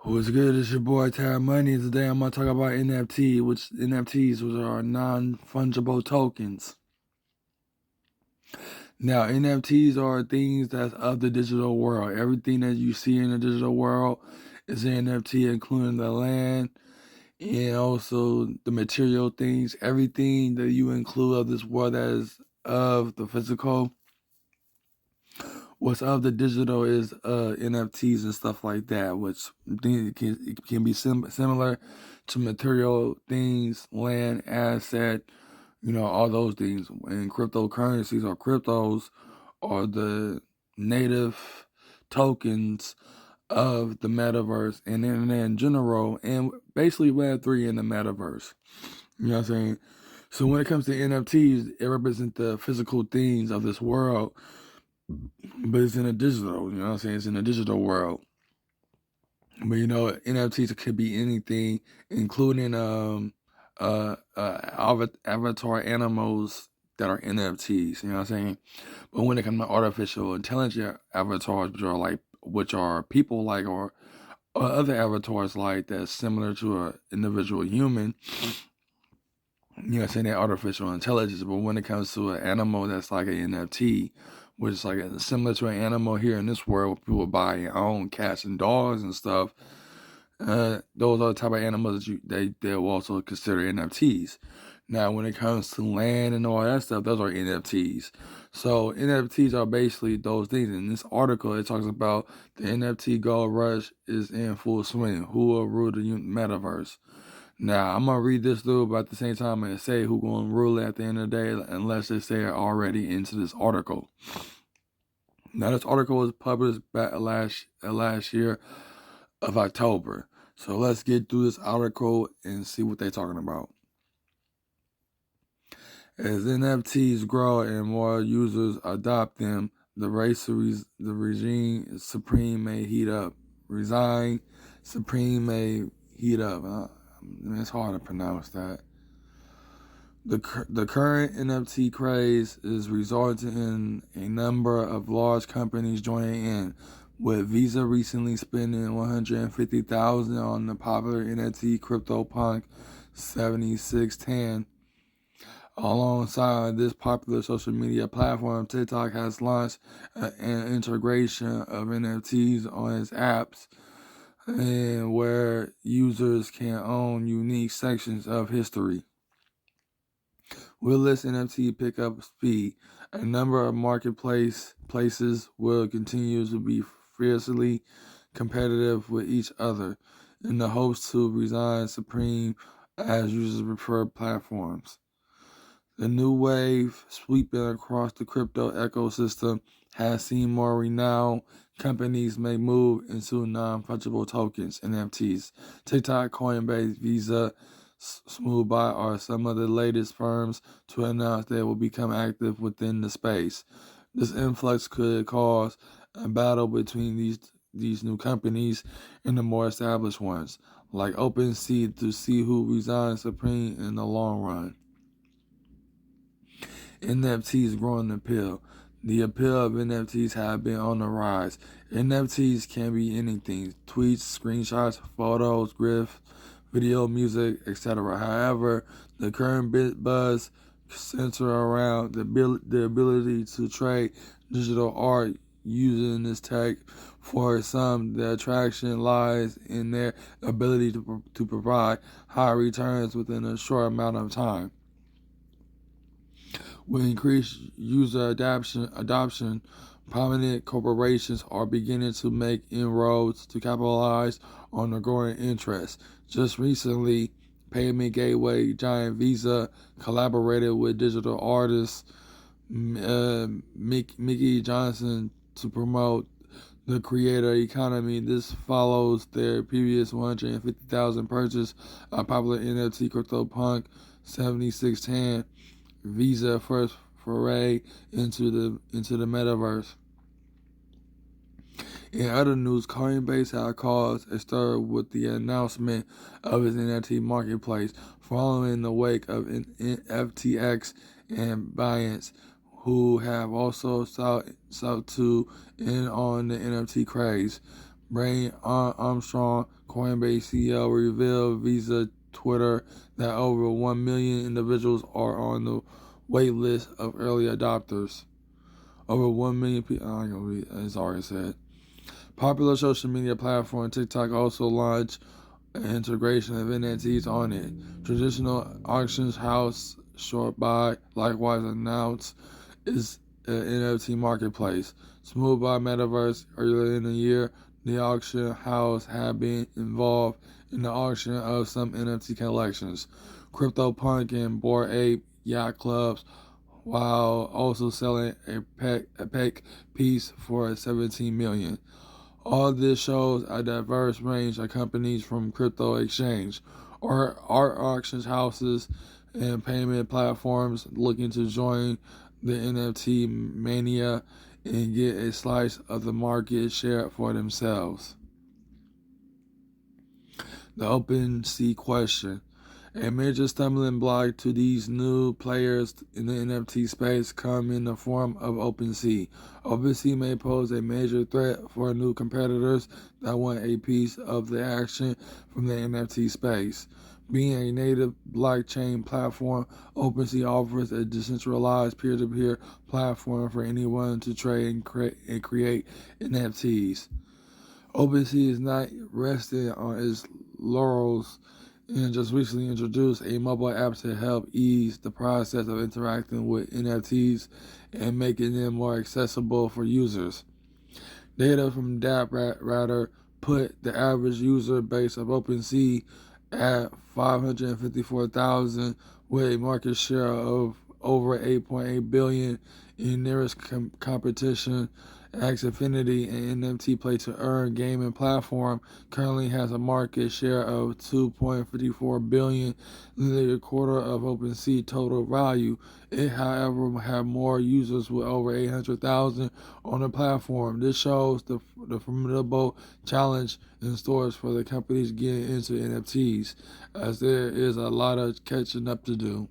What's good? It's your boy Tara Money. Today I'm gonna talk about NFTs, which are non-fungible tokens. Now, NFTs are things that's of the digital world. Everything that you see in the digital world is an NFT, including the land and also the material things. Everything that you include of this world that is of the physical. What's of the digital is NFTs and stuff like that, which it can be similar to material things, land, asset, all those things. And cryptocurrencies or cryptos are the native tokens of the metaverse and internet in general, and basically Web3 in the metaverse. You know what I'm saying? So when it comes to NFTs, it represents the physical things of this world, but it's in a digital, you know what I'm saying? It's in a digital world. But NFTs could be anything, including avatar animals that are NFTs, you know what I'm saying? But when it comes to artificial intelligence avatars, which are people like or other avatars like that's similar to an individual human, you know, saying that artificial intelligence. But when it comes to an animal that's like an NFT, which is like similar to an animal here in this world, people buy and own cats and dogs and stuff. Those are the type of animals that they'll also consider NFTs. Now, when it comes to land and all that stuff, those are NFTs. So NFTs are basically those things. In this article, it talks about the NFT gold rush is in full swing. Who will rule the metaverse? Now, I'm going to read this through, but at the same time, I'm going to say who's going to rule it at the end of the day, unless they say it already into this article. Now, this article was published back last year of October. So let's get through this article and see what they're talking about. As NFTs grow and more users adopt them, the regime supreme may heat up. Resign supreme may heat up. It's hard to pronounce that. The current NFT craze is resulting in a number of large companies joining in, with Visa recently spending $150,000 on the popular NFT CryptoPunk 7610. Alongside this popular social media platform, TikTok has launched an integration of NFTs on its apps, and where users can own unique sections of history. Will this NFT pick up speed? A number of places will continue to be fiercely competitive with each other in the hopes to resign supreme as users prefer platforms. The new wave sweeping across the crypto ecosystem has seen more renowned companies make move into non-fungible tokens, NFTs. TikTok, Coinbase, Visa, Smoothbot are some of the latest firms to announce they will become active within the space. This influx could cause a battle between these new companies and the more established ones, like OpenSea, to see who resigns supreme in the long run. NFTs growing appeal. The appeal of NFTs have been on the rise. NFTs can be anything: tweets, screenshots, photos, GIFs, video, music, etc. However, the current buzz centers around the ability to trade digital art using this tech. For some, the attraction lies in their ability to provide high returns within a short amount of time. With increased user adoption, prominent corporations are beginning to make inroads to capitalize on the growing interest. Just recently, payment gateway giant Visa collaborated with digital artist Mickey Johnson to promote the creator economy. This follows their previous $150,000 purchase of popular NFT CryptoPunk 7610. Visa first foray into the metaverse. In other news, Coinbase had caused a stir with the announcement of its NFT marketplace, following the wake of FTX and Binance, who have also sought to in on the NFT craze. Brian Armstrong, Coinbase CEO, revealed Visa, Twitter that over 1 million individuals are on the wait list of early adopters. Over 1 million people, I'm gonna read, it's already said. Popular social media platform TikTok also launched an integration of NFTs on it. Traditional auctions house Shortbuy likewise announced its NFT marketplace. Smooth by Metaverse earlier in the year, the auction house had been involved in the auction of some NFT collections, CryptoPunk and Bored Ape Yacht Clubs, while also selling a peck piece for $17 million. All this shows a diverse range of companies from crypto exchange or art auctions houses and payment platforms looking to join the NFT mania and get a slice of the market share for themselves. The OpenSea question. A major stumbling block to these new players in the NFT space come in the form of OpenSea. OpenSea may pose a major threat for new competitors that want a piece of the action from the NFT space. Being a native blockchain platform, OpenSea offers a decentralized peer-to-peer platform for anyone to trade and create NFTs. OpenSea is not resting on its laurels and just recently introduced a mobile app to help ease the process of interacting with NFTs and making them more accessible for users. Data from DappRadar put the average user base of OpenSea at 554,000 with a market share of over 8.8 billion in nearest competition. Axie Infinity, an NFT play-to-earn gaming platform, currently has a market share of 2.54 billion, nearly a quarter of OpenSea total value. It, however, had more users with over 800,000 on the platform. This shows the formidable challenge in stores for the companies getting into NFTs, as there is a lot of catching up to do.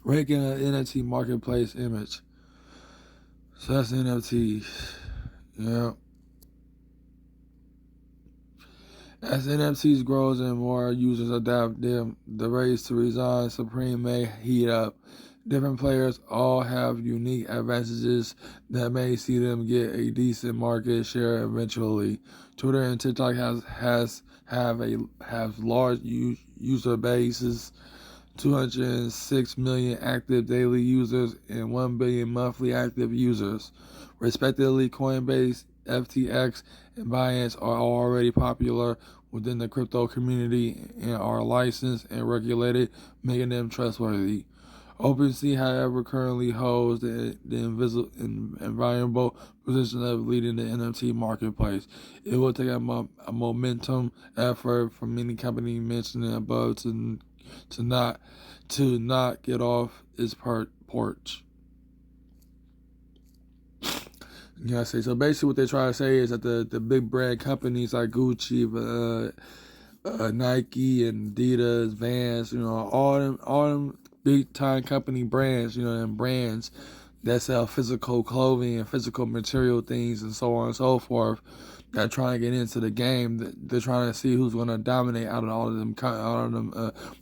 Ranking an NFT marketplace image. So that's NFTs. Yeah. As NFTs grows and more users adapt them, the race to reside supreme may heat up. Different players all have unique advantages that may see them get a decent market share eventually. Twitter and TikTok have large user bases, 206 million active daily users and 1 billion monthly active users. Respectively, Coinbase, FTX, and Binance are already popular within the crypto community and are licensed and regulated, making them trustworthy. OpenSea, however, currently holds the invaluable position of leading the NFT marketplace. It will take a momentum effort from any company mentioned above to not get off its porch. Yeah, I say so. Basically, what they try to say is that the big brand companies like Gucci, Nike, and Adidas, Vans, all them big time company brands, and brands that sell physical clothing and physical material things and so on and so forth. That trying to get into the game. They're trying to see who's going to dominate out of all of them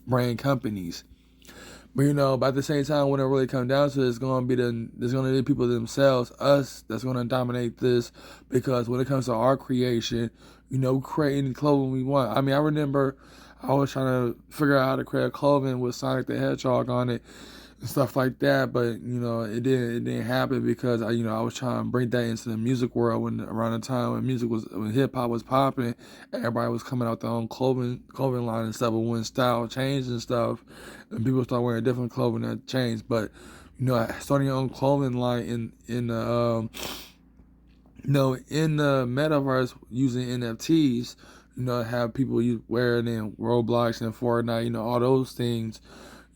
brand companies. But but at the same time, when it really comes down to it, there's going to be people themselves, us, that's going to dominate this, because when it comes to our creation, create any clothing we want. I mean, I remember I was trying to figure out how to create clothing with Sonic the Hedgehog on it and stuff like that, but it didn't happen because I was trying to bring that into the music world around the time when hip hop was popping. Everybody was coming out with their own clothing line and stuff, but when style changed and stuff and people started wearing different clothing, that changed. But starting your own clothing line in the metaverse using NFTs, have people wearing in Roblox and Fortnite, all those things.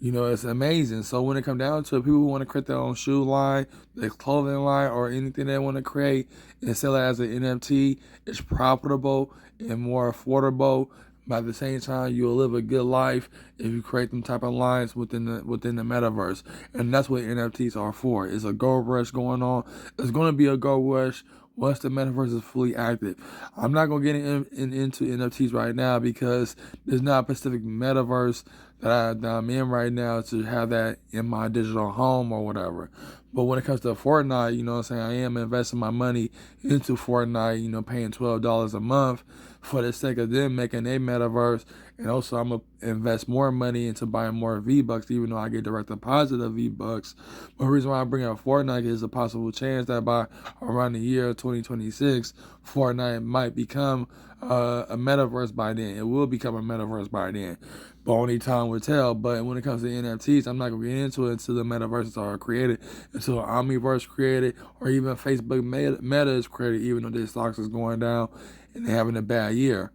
It's amazing. So when it comes down to it, people who want to create their own shoe line, their clothing line, or anything they want to create and sell it as an NFT, it's profitable and more affordable. But at the same time, you'll live a good life if you create them type of lines within the metaverse. And that's what NFTs are for. It's a gold rush going on. It's going to be a gold rush once the metaverse is fully active. I'm not gonna get into NFTs right now because there's not a specific metaverse that I'm in right now to have that in my digital home or whatever. But when it comes to Fortnite, you know what I'm saying, I am investing my money into Fortnite, you know, paying $12 a month for the sake of them making a metaverse. And also I'm gonna invest more money into buying more V-Bucks, even though I get direct deposit of V-Bucks. But the reason why I bring up Fortnite is a possible chance that by around the year 2026, Fortnite might become a metaverse by then. It will become a metaverse by then. But only time will tell. But when it comes to NFTs, I'm not going to get into it until the metaverses are created, until Omniverse created, or even Facebook Meta is created, even though their stocks is going down and they're having a bad year.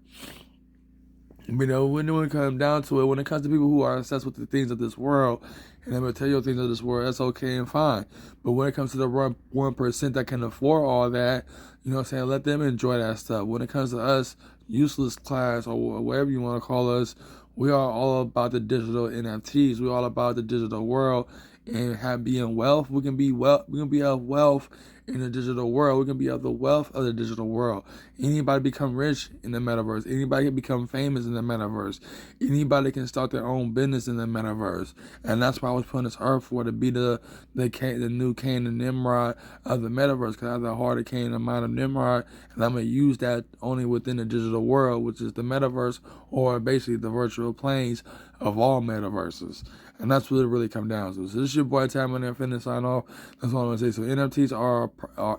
You know, when it comes down to it, when it comes to people who are obsessed with the things of this world and the material things of this world, that's okay and fine. But when it comes to the 1% that can afford all that, you know what I'm saying, let them enjoy that stuff. When it comes to us, useless class or whatever you want to call us, we are all about the digital NFTs. We're all about the digital world and being wealth. We can be of wealth in the digital world. We can be of the wealth of the digital world. Anybody become rich in the metaverse. Anybody can become famous in the metaverse. Anybody can start their own business in the metaverse. And that's why I was put on this earth for, to be the new Cain and Nimrod of the metaverse. Because I have the heart of Cain and the mind of Nimrod. And I'm going to use that only within the digital world, which is the metaverse, or basically the virtual planes of all metaverses. And that's what it really comes down to. So this is your boy Tam on there, finna sign off. That's all I'm gonna say. So NFTs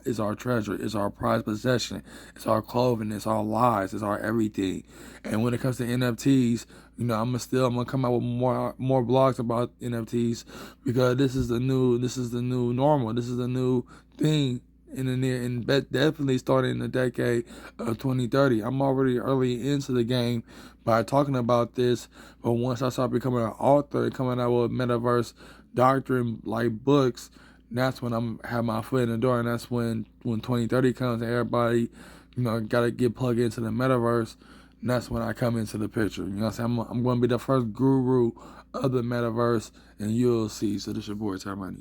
is our treasure, it's our prized possession, it's our clothing, it's our lives, it's our everything. And when it comes to NFTs, you know, I'm gonna come out with more blogs about NFTs, because this is the new normal. This is the new thing in the near, and definitely starting in the decade of 2030. I'm already early into the game by talking about this, but once I start becoming an author, coming out with metaverse doctrine like books, that's when I'm have my foot in the door, and that's when 2030 comes and everybody, you know, gotta get plugged into the metaverse. And that's when I come into the picture. You know what I'm saying? I'm going to be the first guru of the metaverse, and you'll see. So this is your boy, Termini.